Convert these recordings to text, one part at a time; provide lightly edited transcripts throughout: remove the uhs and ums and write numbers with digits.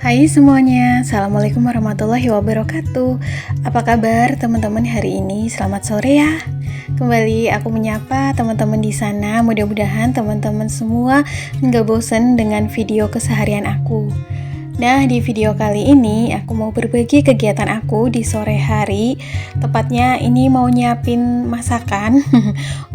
Hai semuanya, Assalamualaikum warahmatullahi wabarakatuh. Apa kabar teman-teman hari ini? Selamat sore ya. Kembali aku menyapa teman-teman di sana. Mudah-mudahan teman-teman semua nggak bosen dengan video keseharian aku. Nah, di video kali ini aku mau berbagi kegiatan aku di sore hari. Tepatnya ini mau nyiapin masakan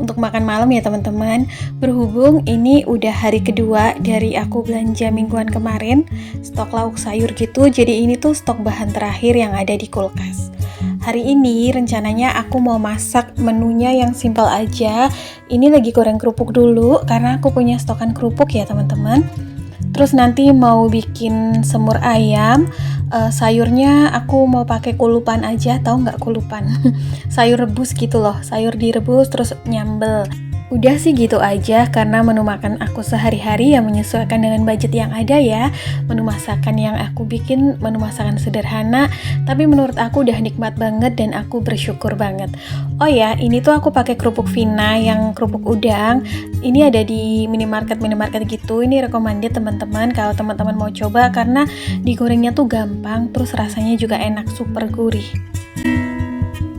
untuk makan malam ya teman-teman. Berhubung ini udah hari kedua dari aku belanja mingguan kemarin, stok lauk sayur gitu. Jadi ini tuh stok bahan terakhir yang ada di kulkas. Hari ini rencananya aku mau masak menunya yang simpel aja. Ini lagi goreng kerupuk dulu karena aku punya stokan kerupuk ya teman-teman. Terus nanti mau bikin semur ayam, sayurnya aku mau pakai kulupan aja, tahu nggak kulupan? Sayur rebus gitu loh, sayur direbus terus nyambel. Udah sih gitu aja karena menu makan aku sehari-hari yang menyesuaikan dengan budget yang ada ya. Menu masakan yang aku bikin menu masakan sederhana, tapi menurut aku udah nikmat banget dan aku bersyukur banget. Oh ya, ini tuh aku pakai kerupuk Vina yang kerupuk udang. Ini ada di minimarket gitu. Ini recommended teman-teman kalau teman-teman mau coba karena digorengnya tuh gampang, terus rasanya juga enak, super gurih.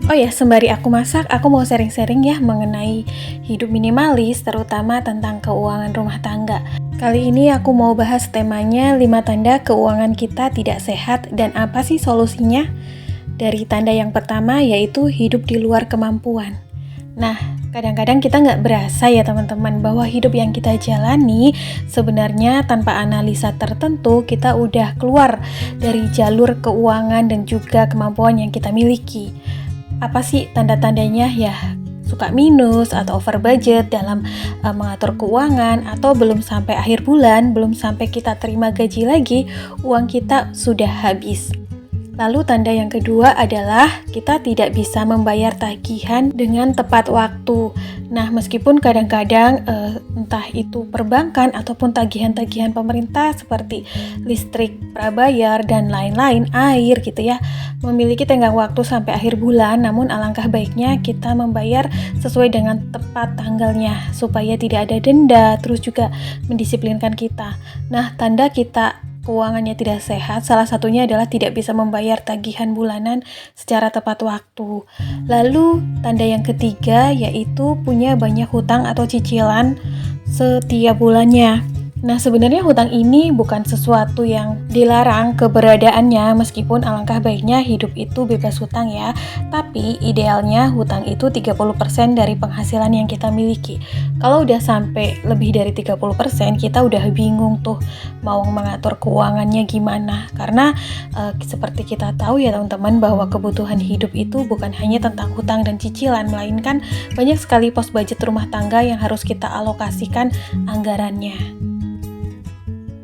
Oh ya, sembari aku masak, aku mau sharing-sharing ya mengenai hidup minimalis, terutama tentang keuangan rumah tangga. Kali ini aku mau bahas temanya 5 tanda keuangan kita tidak sehat dan apa sih solusinya? Dari tanda yang pertama yaitu hidup di luar kemampuan. Nah, kadang-kadang kita nggak berasa ya teman-teman bahwa hidup yang kita jalani sebenarnya tanpa analisa tertentu kita udah keluar dari jalur keuangan dan juga kemampuan yang kita miliki. Apa sih tanda-tandanya ya? Suka minus atau over budget dalam mengatur keuangan, atau belum sampai akhir bulan, belum sampai kita terima gaji lagi, uang kita sudah habis. Lalu tanda yang kedua adalah kita tidak bisa membayar tagihan dengan tepat waktu. Nah, meskipun kadang-kadang entah itu perbankan ataupun tagihan-tagihan pemerintah seperti listrik, prabayar, dan lain-lain, air gitu ya, memiliki tenggang waktu sampai akhir bulan, namun alangkah baiknya kita membayar sesuai dengan tepat tanggalnya supaya tidak ada denda, terus juga mendisiplinkan kita. Nah, tanda kita keuangannya tidak sehat, salah satunya adalah tidak bisa membayar tagihan bulanan secara tepat waktu. Lalu, tanda yang ketiga yaitu punya banyak hutang atau cicilan setiap bulannya. Nah, sebenarnya hutang ini bukan sesuatu yang dilarang keberadaannya, meskipun alangkah baiknya hidup itu bebas hutang ya. Tapi idealnya hutang itu 30% dari penghasilan yang kita miliki. Kalau udah sampai lebih dari 30%, kita udah bingung tuh mau mengatur keuangannya gimana. Karena seperti kita tahu ya teman-teman bahwa kebutuhan hidup itu bukan hanya tentang hutang dan cicilan, melainkan banyak sekali pos budget rumah tangga yang harus kita alokasikan anggarannya.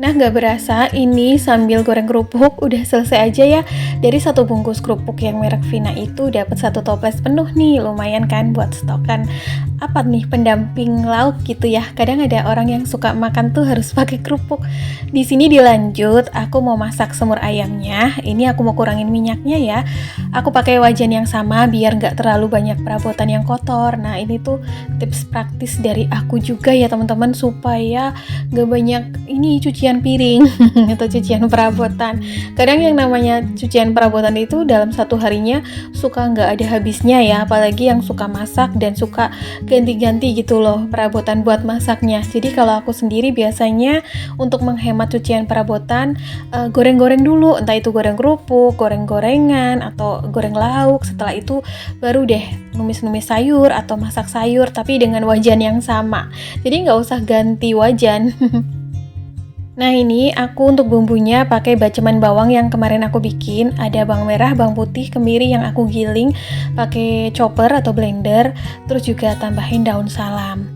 Nah, gak berasa ini sambil goreng kerupuk udah selesai aja ya. Dari satu bungkus kerupuk yang merek Vina itu dapat 1 toples penuh nih. Lumayan kan buat stokan apa nih, pendamping lauk gitu ya. Kadang ada orang yang suka makan tuh harus pakai kerupuk. Di sini dilanjut, aku mau masak semur ayamnya. Ini aku mau kurangin minyaknya ya. Aku pakai wajan yang sama biar nggak terlalu banyak perabotan yang kotor. Nah, ini tuh tips praktis dari aku juga ya teman-teman, supaya nggak banyak ini cucian piring atau cucian perabotan. Kadang yang namanya cucian perabotan itu dalam satu harinya suka nggak ada habisnya ya, apalagi yang suka masak dan suka ganti-ganti gitu loh perabotan buat masaknya. Jadi kalau aku sendiri biasanya untuk menghemat cucian perabotan, goreng-goreng dulu, entah itu goreng kerupuk, goreng-gorengan, atau goreng lauk. Setelah itu baru deh numis-numis sayur atau masak sayur, tapi dengan wajan yang sama. Jadi nggak usah ganti wajan. Nah, ini aku untuk bumbunya pakai baceman bawang yang kemarin aku bikin. Ada bawang merah, bawang putih, kemiri yang aku giling pakai chopper atau blender, terus juga tambahin daun salam.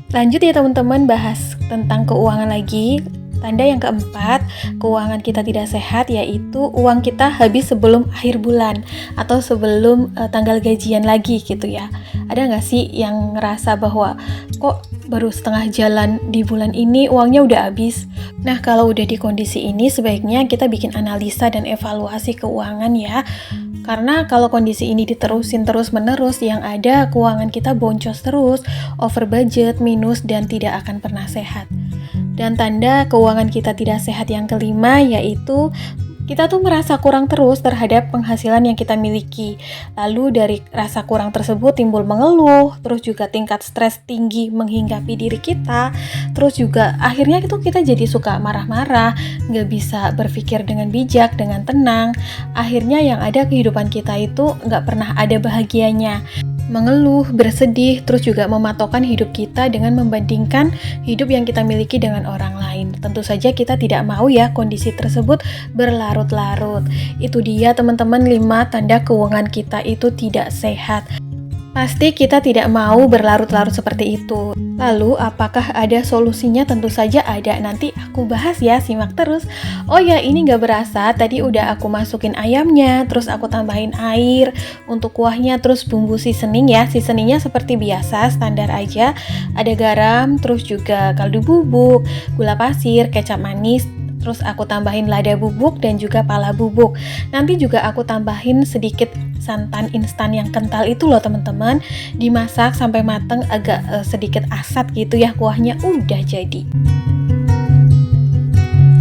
Lanjut ya teman-teman, bahas tentang keuangan lagi. Tanda yang keempat, keuangan kita tidak sehat, yaitu uang kita habis sebelum akhir bulan atau sebelum tanggal gajian lagi gitu ya. Ada nggak sih yang ngerasa bahwa kok baru setengah jalan di bulan ini uangnya udah habis? Nah, kalau udah di kondisi ini sebaiknya kita bikin analisa dan evaluasi keuangan ya. Karena kalau kondisi ini diterusin terus-menerus, yang ada keuangan kita boncos terus, over budget, minus, dan tidak akan pernah sehat. Dan tanda keuangan kita tidak sehat yang kelima yaitu kita tuh merasa kurang terus terhadap penghasilan yang kita miliki. Lalu dari rasa kurang tersebut timbul mengeluh, terus juga tingkat stres tinggi menghinggapi diri kita, terus juga akhirnya itu kita jadi suka marah-marah, nggak bisa berpikir dengan bijak, dengan tenang. Akhirnya yang ada kehidupan kita itu nggak pernah ada bahagianya. Mengeluh, bersedih, terus juga mematokkan hidup kita dengan membandingkan hidup yang kita miliki dengan orang lain. Tentu saja kita tidak mau ya kondisi tersebut berlarut-larut. Itu dia teman-teman 5 tanda keuangan kita itu tidak sehat. Pasti kita tidak mau berlarut-larut seperti itu. Lalu apakah ada solusinya? Tentu saja ada. Nanti aku bahas ya, simak terus. Oh ya, ini gak berasa, tadi udah aku masukin ayamnya, terus aku tambahin air untuk kuahnya, terus bumbu seasoning ya. Seasoningnya seperti biasa, standar aja. Ada garam, terus juga kaldu bubuk, gula pasir, kecap manis, terus aku tambahin lada bubuk dan juga pala bubuk. Nanti juga aku tambahin sedikit santan instan yang kental itu loh teman-teman. Dimasak sampai mateng, agak sedikit asat gitu ya, kuahnya udah jadi.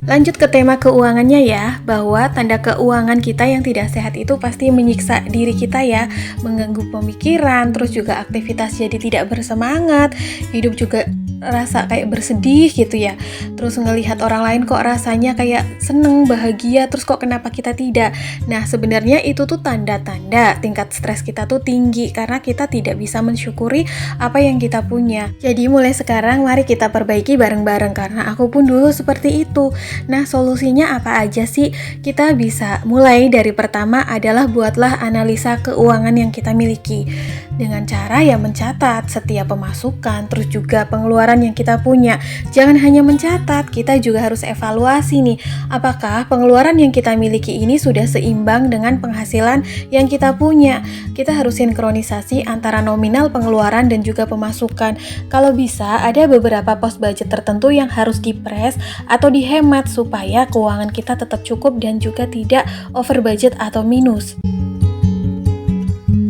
Lanjut ke tema keuangannya ya, bahwa tanda keuangan kita yang tidak sehat itu pasti menyiksa diri kita ya, mengganggu pemikiran, terus juga aktivitas jadi tidak bersemangat, hidup juga rasa kayak bersedih gitu ya. Terus ngelihat orang lain kok rasanya kayak seneng, bahagia, terus kok kenapa kita tidak. Nah sebenarnya itu tuh tanda-tanda tingkat stres kita tuh tinggi karena kita tidak bisa mensyukuri apa yang kita punya. Jadi mulai sekarang mari kita perbaiki bareng-bareng, karena aku pun dulu seperti itu. Nah solusinya apa aja sih? Kita bisa mulai dari pertama adalah buatlah analisa keuangan yang kita miliki dengan cara ya mencatat setiap pemasukan, terus juga pengeluaran yang kita punya. Jangan hanya mencatat, kita juga harus evaluasi nih, apakah pengeluaran yang kita miliki ini sudah seimbang dengan penghasilan yang kita punya. Kita harus sinkronisasi antara nominal pengeluaran dan juga pemasukan. Kalau bisa ada beberapa pos budget tertentu yang harus dipres atau dihemat supaya keuangan kita tetap cukup dan juga tidak over budget atau minus.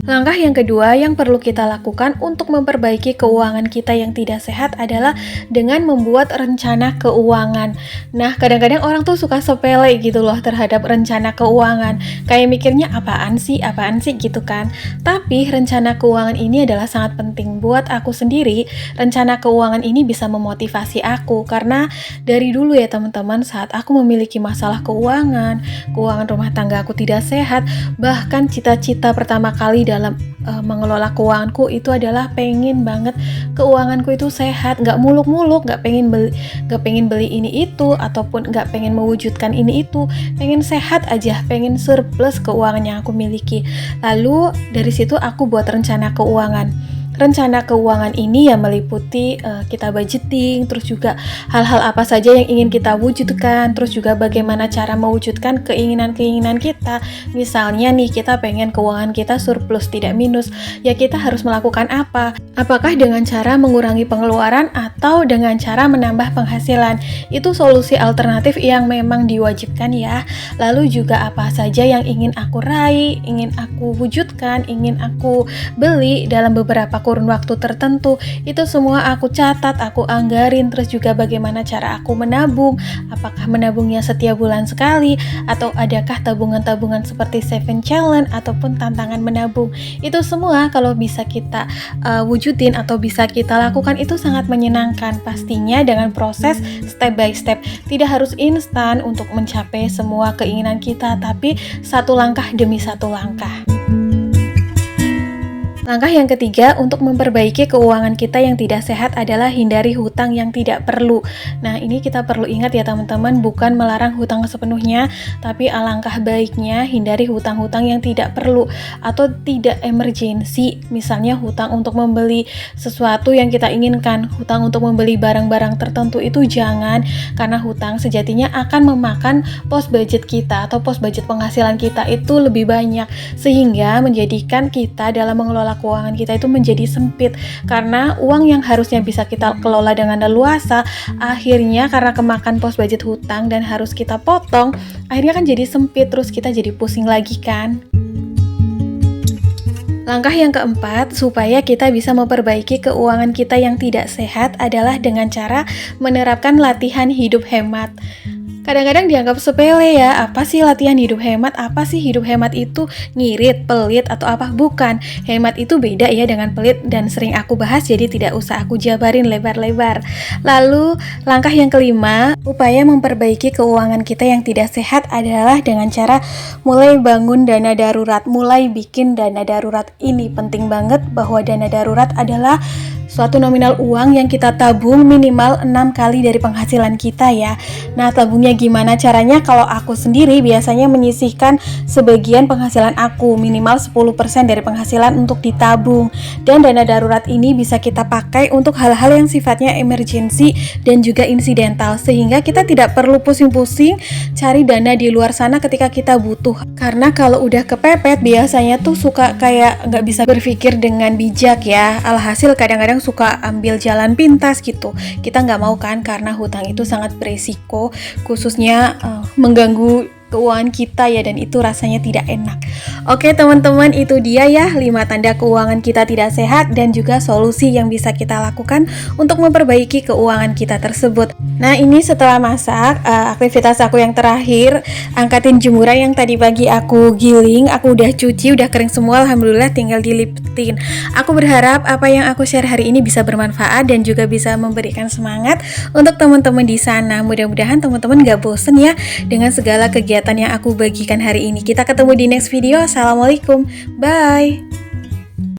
Langkah yang kedua yang perlu kita lakukan untuk memperbaiki keuangan kita yang tidak sehat adalah dengan membuat rencana keuangan. Nah, kadang-kadang orang tuh suka sepele gitu loh terhadap rencana keuangan. Kayak mikirnya apaan sih gitu kan. Tapi rencana keuangan ini adalah sangat penting buat aku sendiri. Rencana keuangan ini bisa memotivasi aku karena dari dulu ya teman-teman, saat aku memiliki masalah keuangan rumah tangga aku tidak sehat, bahkan cita-cita pertama kali dalam mengelola keuanganku itu adalah pengen banget keuanganku itu sehat, nggak muluk-muluk, nggak pengen beli ini itu ataupun nggak pengen mewujudkan ini itu, pengen sehat aja, pengen surplus keuangan yang aku miliki. Lalu dari situ aku buat rencana keuangan. Rencana keuangan ini ya meliputi kita budgeting, terus juga hal-hal apa saja yang ingin kita wujudkan, terus juga bagaimana cara mewujudkan keinginan-keinginan kita. Misalnya nih kita pengen keuangan kita surplus tidak minus, ya kita harus melakukan apa? Apakah dengan cara mengurangi pengeluaran atau dengan cara menambah penghasilan? Itu solusi alternatif yang memang diwajibkan ya. Lalu juga apa saja yang ingin aku raih, ingin aku wujudkan, ingin aku beli dalam beberapa kurun waktu tertentu, itu semua aku catat, aku anggarin. Terus juga bagaimana cara aku menabung, apakah menabungnya setiap bulan sekali atau adakah tabungan-tabungan seperti Seven Challenge ataupun tantangan menabung. Itu semua kalau bisa kita wujudin atau bisa kita lakukan itu sangat menyenangkan, pastinya dengan proses step by step. Tidak harus instan untuk mencapai semua keinginan kita, tapi satu langkah demi satu langkah. Langkah yang ketiga untuk memperbaiki keuangan kita yang tidak sehat adalah hindari hutang yang tidak perlu. Nah, ini kita perlu ingat ya teman-teman, bukan melarang hutang sepenuhnya, tapi alangkah baiknya hindari hutang-hutang yang tidak perlu atau tidak emergensi. Misalnya hutang untuk membeli sesuatu yang kita inginkan, hutang untuk membeli barang-barang tertentu itu jangan, karena hutang sejatinya akan memakan pos budget kita atau pos budget penghasilan kita itu lebih banyak, sehingga menjadikan kita dalam mengelola keuangan kita itu menjadi sempit, karena uang yang harusnya bisa kita kelola dengan leluasa akhirnya karena kemakan pos budget hutang dan harus kita potong, akhirnya kan jadi sempit, terus kita jadi pusing lagi kan. Langkah yang keempat, supaya kita bisa memperbaiki keuangan kita yang tidak sehat adalah dengan cara menerapkan latihan hidup hemat. Kadang-kadang dianggap sepele ya, apa sih latihan hidup hemat? Apa sih hidup hemat itu? Ngirit, pelit, atau apa? Bukan, hemat itu beda ya dengan pelit dan sering aku bahas jadi tidak usah aku jabarin lebar-lebar. Lalu, langkah yang kelima, upaya memperbaiki keuangan kita yang tidak sehat adalah dengan cara mulai bangun dana darurat, mulai bikin dana darurat. Ini penting banget bahwa dana darurat adalah suatu nominal uang yang kita tabung minimal 6 kali dari penghasilan kita ya. Nah, tabungnya gimana caranya? Kalau aku sendiri biasanya menyisihkan sebagian penghasilan aku, minimal 10% dari penghasilan untuk ditabung. Dan dana darurat ini bisa kita pakai untuk hal-hal yang sifatnya emergency dan juga insidental, sehingga kita tidak perlu pusing-pusing cari dana di luar sana ketika kita butuh. Karena kalau udah kepepet biasanya tuh suka kayak nggak bisa berpikir dengan bijak ya. Alhasil kadang-kadang suka ambil jalan pintas gitu. Kita nggak mau kan, karena hutang itu sangat beresiko, khususnya mengganggu keuangan kita ya, dan itu rasanya tidak enak. Oke teman-teman, itu dia ya 5 tanda keuangan kita tidak sehat dan juga solusi yang bisa kita lakukan untuk memperbaiki keuangan kita tersebut. Nah, ini setelah masak, aktivitas aku yang terakhir, angkatin jemuran yang tadi pagi aku giling, aku udah cuci, udah kering semua, alhamdulillah, tinggal dilipetin. Aku berharap apa yang aku share hari ini bisa bermanfaat dan juga bisa memberikan semangat untuk teman-teman di sana. Mudah-mudahan teman-teman gak bosen ya dengan segala kegiatan yang aku bagikan hari ini. Kita ketemu di next video. Assalamualaikum, bye.